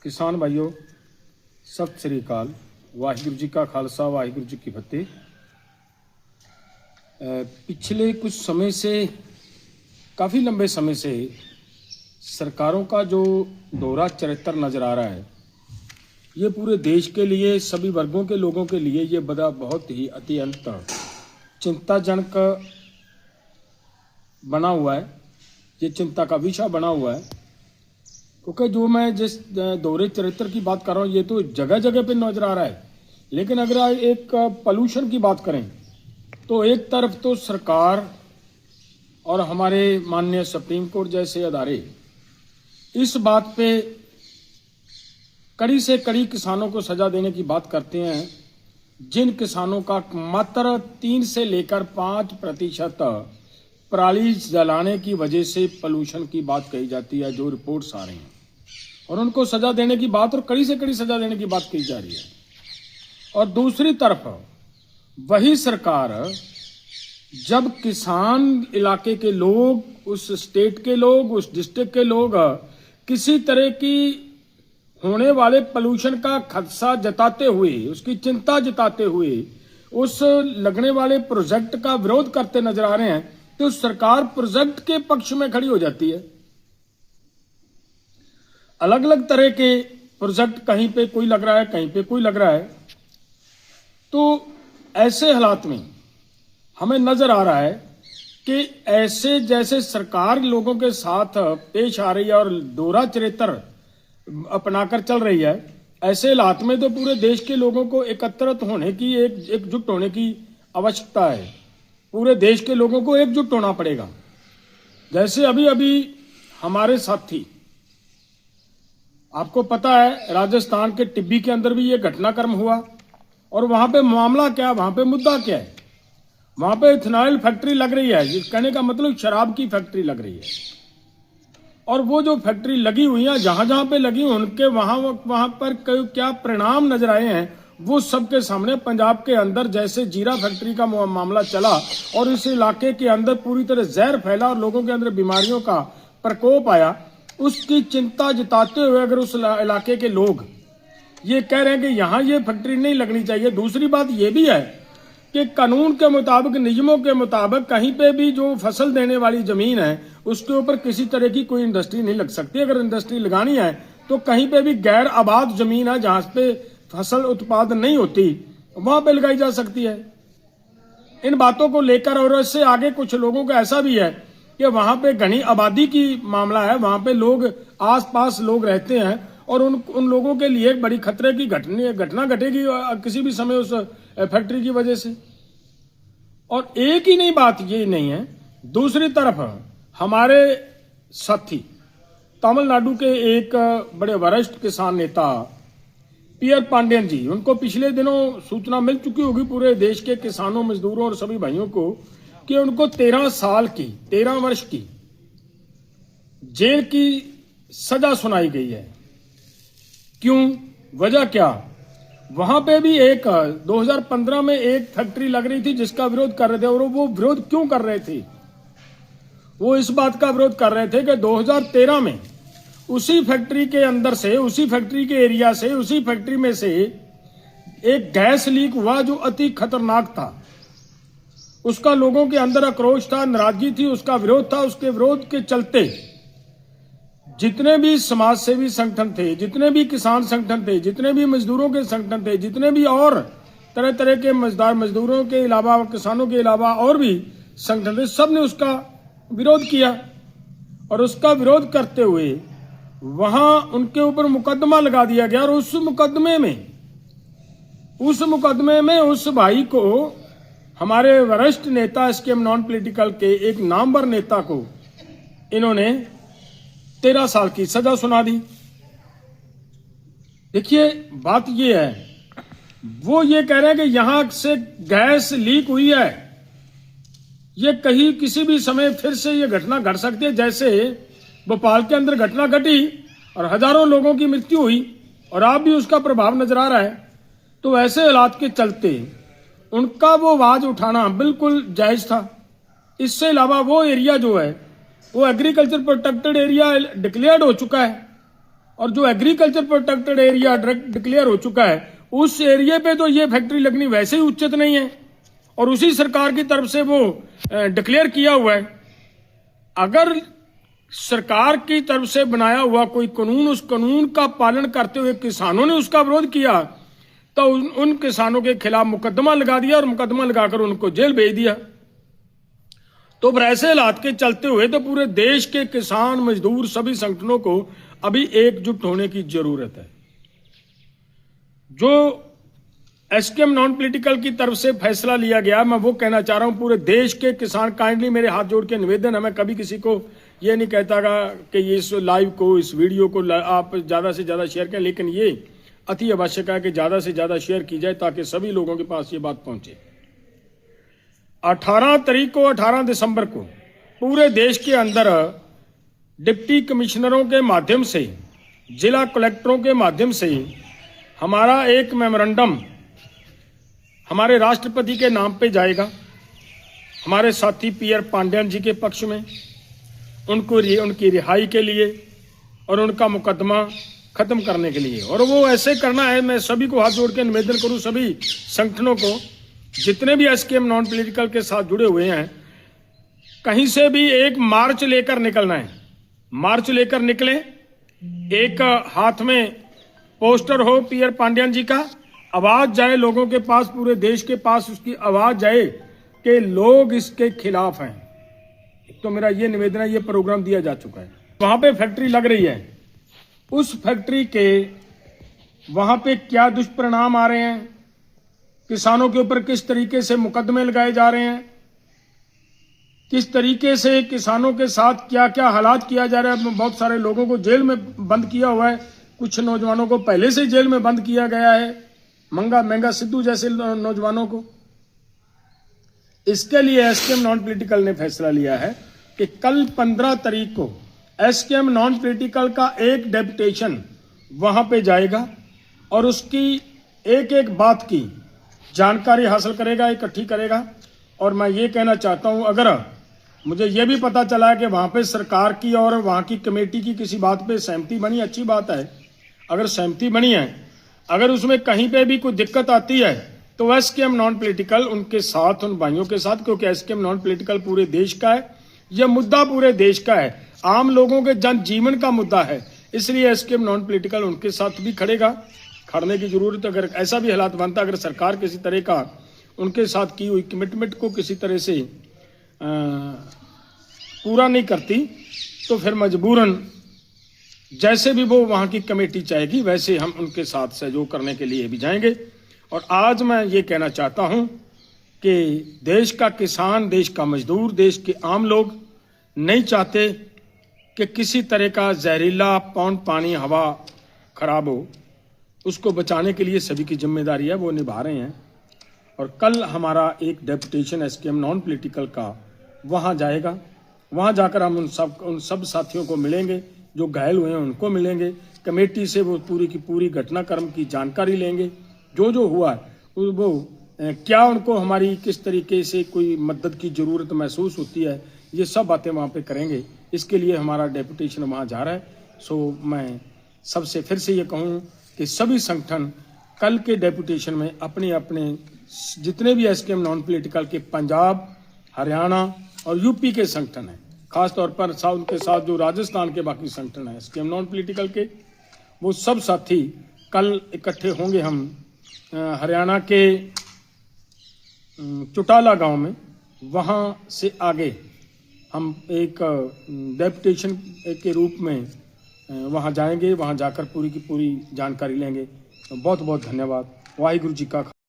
किसान भाइयों, सत श्री अकाल। वाहिगुरु जी का खालसा, वाहिगुरु जी की फतेह। पिछले कुछ समय से, काफ़ी लंबे समय से सरकारों का जो दोहरा चरित्र नज़र आ रहा है, ये पूरे देश के लिए, सभी वर्गों के लोगों के लिए ये बहुत ही अत्यंत चिंताजनक बना हुआ है। ये चिंता का विषय बना हुआ है, क्योंकि जो मैं जिस दोहरे चरित्र की बात कर रहा हूँ, ये तो जगह जगह पे नजर आ रहा है। लेकिन अगर एक पॉल्यूशन की बात करें तो एक तरफ तो सरकार और हमारे माननीय सुप्रीम कोर्ट जैसे अदारे इस बात पे कड़ी से कड़ी किसानों को सजा देने की बात करते हैं, जिन किसानों का मात्र 3 से लेकर 5% पराली जलाने की वजह से पोल्यूशन की बात कही जाती है, जो रिपोर्ट्स आ रही हैं, और उनको सजा देने की बात और कड़ी से कड़ी सजा देने की बात कही जा रही है। और दूसरी तरफ वही सरकार, जब किसान इलाके के लोग, उस स्टेट के लोग, उस डिस्ट्रिक्ट के लोग किसी तरह की होने वाले पोल्यूशन का खदशा जताते हुए, उसकी चिंता जताते हुए उस लगने वाले प्रोजेक्ट का विरोध करते नजर आ रहे हैं, तो सरकार प्रोजेक्ट के पक्ष में खड़ी हो जाती है। अलग अलग तरह के प्रोजेक्ट, कहीं पे कोई लग रहा है, कहीं पे कोई लग रहा है। तो ऐसे हालात में हमें नजर आ रहा है कि ऐसे जैसे सरकार लोगों के साथ पेश आ रही है और दोहरा चरित्र अपनाकर चल रही है, ऐसे हालात में तो पूरे देश के लोगों को एकत्रित होने की, एकजुट होने की आवश्यकता है। पूरे देश के लोगों को एकजुट होना पड़ेगा। जैसे अभी अभी हमारे साथी, आपको पता है राजस्थान के टिब्बी के अंदर भी ये घटनाक्रम हुआ, और वहां पे मामला क्या, वहां पे मुद्दा क्या है? वहां पे इथेनॉल फैक्ट्री लग रही है, जिस कहने का मतलब शराब की फैक्ट्री लग रही है। और वो जो फैक्ट्री लगी हुई है, जहां जहां पे लगी, उनके वहां पर क्या परिणाम नजर आए हैं, वो सबके सामने। पंजाब के अंदर जैसे जीरा फैक्ट्री का मामला चला और इस इलाके के अंदर पूरी तरह जहर फैला और लोगों के अंदर बीमारियों का प्रकोप आया, उसकी चिंता जताते हुए अगर उस इलाके के लोग ये कह रहे हैं कि यहाँ ये फैक्ट्री नहीं लगनी चाहिए। दूसरी बात ये भी है कि कानून के मुताबिक, नियमों के मुताबिक, कहीं पे भी जो फसल देने वाली जमीन है उसके ऊपर किसी तरह की कोई इंडस्ट्री नहीं लग सकती। अगर इंडस्ट्री लगानी है तो कहीं पे भी गैर आबाद जमीन है, जहां पे फसल उत्पादन नहीं होती, वहां पे लगाई जा सकती है। इन बातों को लेकर, और इससे आगे कुछ लोगों का ऐसा भी है कि वहां पे घनी आबादी की मामला है, वहां पे लोग, आसपास लोग रहते हैं, और उन लोगों के लिए एक बड़ी खतरे की घटना घटेगी किसी भी समय उस फैक्ट्री की वजह से। और एक ही नहीं, बात ये नहीं है, दूसरी तरफ हमारे साथी तमिलनाडु के एक बड़े वरिष्ठ किसान नेता पीयर पांडेयन जी, उनको पिछले दिनों सूचना मिल चुकी होगी पूरे देश के किसानों, मजदूरों और सभी भाइयों को, कि उनको 13 वर्ष की जेल की सजा सुनाई गई है। क्यों? वजह क्या? वहां पे भी 2015 में एक फैक्ट्री लग रही थी जिसका विरोध कर रहे थे। और वो विरोध क्यों कर रहे थे? वो इस बात का विरोध कर रहे थे कि 2013 में उसी फैक्ट्री के अंदर से, उसी फैक्ट्री के एरिया से, उसी फैक्ट्री में से एक गैस लीक हुआ जो अति खतरनाक था। उसका लोगों के अंदर आक्रोश था, नाराजगी थी, उसका विरोध था। उसके विरोध के चलते जितने भी समाज सेवी संगठन थे, जितने भी किसान संगठन थे, जितने भी मजदूरों के संगठन थे, जितने भी और तरह तरह के मजदूरों के अलावा, किसानों के अलावा और भी संगठन थे, सब ने उसका विरोध किया। और उसका विरोध करते हुए वहां उनके ऊपर मुकदमा लगा दिया गया। और उस मुकदमे में उस भाई को, हमारे वरिष्ठ नेता, एसकेएम नॉन पॉलिटिकल के एक नामवर नेता को, इन्होंने 13 साल की सजा सुना दी। देखिए, बात ये है, वो ये कह रहे हैं कि यहां से गैस लीक हुई है, ये कहीं किसी भी समय फिर से ये घटना घट सकती है। जैसे भोपाल के अंदर घटना घटी और हजारों लोगों की मृत्यु हुई, और आप भी उसका प्रभाव नजर आ रहा है। तो ऐसे हालात के चलते उनका वो आवाज उठाना बिल्कुल जायज था। इससे अलावा वो एरिया जो है, वो एग्रीकल्चर प्रोटेक्टेड एरिया डिक्लेयर्ड हो चुका है, और जो एग्रीकल्चर प्रोटेक्टेड एरिया डिक्लेयर हो चुका है उस एरिया पे तो ये फैक्ट्री लगनी वैसे ही उचित नहीं है, और उसी सरकार की तरफ से वो डिक्लेयर किया हुआ है। अगर सरकार की तरफ से बनाया हुआ कोई कानून, उस कानून का पालन करते हुए किसानों ने उसका विरोध किया तो उन किसानों के खिलाफ मुकदमा लगा दिया और मुकदमा लगाकर उनको जेल भेज दिया। तो ऐसे हालात के चलते हुए तो पूरे देश के किसान, मजदूर, सभी संगठनों को अभी एकजुट होने की जरूरत है। जो एसकेएम नॉन पॉलिटिकल की तरफ से फैसला लिया गया, मैं वो कहना चाह रहा हूं पूरे देश के किसान, काइंडली मेरे हाथ जोड़ के निवेदन है, मैं कभी किसी को ये नहीं कहता कि ये इस लाइव को, इस वीडियो को आप ज्यादा से ज्यादा शेयर करें, लेकिन ये अति आवश्यक है कि ज्यादा से ज्यादा शेयर की जाए ताकि सभी लोगों के पास ये बात पहुंचे। 18 दिसंबर को पूरे देश के अंदर डिप्टी कमिश्नरों के माध्यम से, जिला कलेक्टरों के माध्यम से हमारा एक मेमोरेंडम हमारे राष्ट्रपति के नाम पे जाएगा, हमारे साथी पीआर पांड्यन जी के पक्ष में, उनकी रिहाई के लिए और उनका मुकदमा खत्म करने के लिए। और वो ऐसे करना है, मैं सभी को हाथ जोड़ के निवेदन करूं, सभी संगठनों को, जितने भी एसकेएम नॉन पॉलिटिकल के साथ जुड़े हुए हैं, कहीं से भी एक मार्च लेकर निकलना है। मार्च लेकर निकले, एक हाथ में पोस्टर हो पीआर पांड्यन जी का, आवाज जाए लोगों के पास, पूरे देश के पास उसकी आवाज जाए कि लोग इसके खिलाफ हैं। तो मेरा ये निवेदन है, ये प्रोग्राम दिया जा चुका है। वहां पे फैक्ट्री लग रही है, उस फैक्ट्री के वहां पे क्या दुष्परिणाम आ रहे हैं, किसानों के ऊपर किस तरीके से मुकदमे लगाए जा रहे हैं, किस तरीके से किसानों के साथ क्या क्या हालात किया जा रहा है। बहुत सारे लोगों को जेल में बंद किया हुआ है, कुछ नौजवानों को पहले से जेल में बंद किया गया है, महंगा सिद्धू जैसे नौजवानों को। इसके लिए एसकेएम नॉन पॉलिटिकल ने फैसला लिया है कि कल 15 तारीख को एसकेएम नॉन पॉलिटिकल का एक डेपुटेशन वहां पे जाएगा और उसकी एक एक बात की जानकारी हासिल करेगा, इकट्ठी करेगा। और मैं ये कहना चाहता हूं, अगर मुझे ये भी पता चला है कि वहां पे सरकार की और वहां की कमेटी की किसी बात पे सहमति बनी, अच्छी बात है। अगर सहमति बनी है, अगर उसमें कहीं पे भी कोई दिक्कत आती है तो एसकेएम नॉन पॉलिटिकल उनके साथ, उन भाइयों के साथ, क्योंकि एसकेएम नॉन पॉलिटिकल पूरे देश का है, यह मुद्दा पूरे देश का है, आम लोगों के जन जीवन का मुद्दा है, इसलिए एसकेएम नॉन पॉलिटिकल उनके साथ भी खड़ने की जरूरत। अगर ऐसा भी हालात बनता, अगर सरकार किसी तरह का उनके साथ की हुई कमिटमेंट को किसी तरह से पूरा नहीं करती, तो फिर मजबूरन जैसे भी वो वहां की कमेटी चाहेगी वैसे हम उनके साथ सहयोग करने के लिए भी जाएंगे। और आज मैं ये कहना चाहता हूं कि देश का किसान, देश का मजदूर, देश के आम लोग नहीं चाहते कि किसी तरह का जहरीला पौंड पानी, हवा खराब हो। उसको बचाने के लिए सभी की जिम्मेदारी है, वो निभा रहे हैं। और कल हमारा एक डेपुटेशन एसकेएम नॉन पॉलिटिकल का वहां जाएगा, वहां जाकर हम उन सब साथियों को मिलेंगे, जो घायल हुए हैं उनको मिलेंगे, कमेटी से वो पूरी की पूरी घटनाक्रम की जानकारी लेंगे, जो हुआ वो क्या उनको हमारी किस तरीके से कोई मदद की जरूरत महसूस होती है, ये सब बातें वहाँ पे करेंगे। इसके लिए हमारा डेपुटेशन वहाँ जा रहा है। सो मैं सबसे फिर से ये कहूँ कि सभी संगठन कल के डेपुटेशन में अपने अपने जितने भी एसकेएम नॉन पॉलिटिकल के पंजाब, हरियाणा और यूपी के संगठन हैं, खासतौर पर उनके साथ जो राजस्थान के बाकी संगठन हैं एसकेएम नॉन पॉलिटिकल के, वो सब साथी कल इकट्ठे होंगे। हम हरियाणा के चुटाला गांव में, वहां से आगे हम एक डेपुटेशन के रूप में वहां जाएंगे, वहां जाकर पूरी की पूरी जानकारी लेंगे। बहुत बहुत धन्यवाद। वाहिगुरु जी का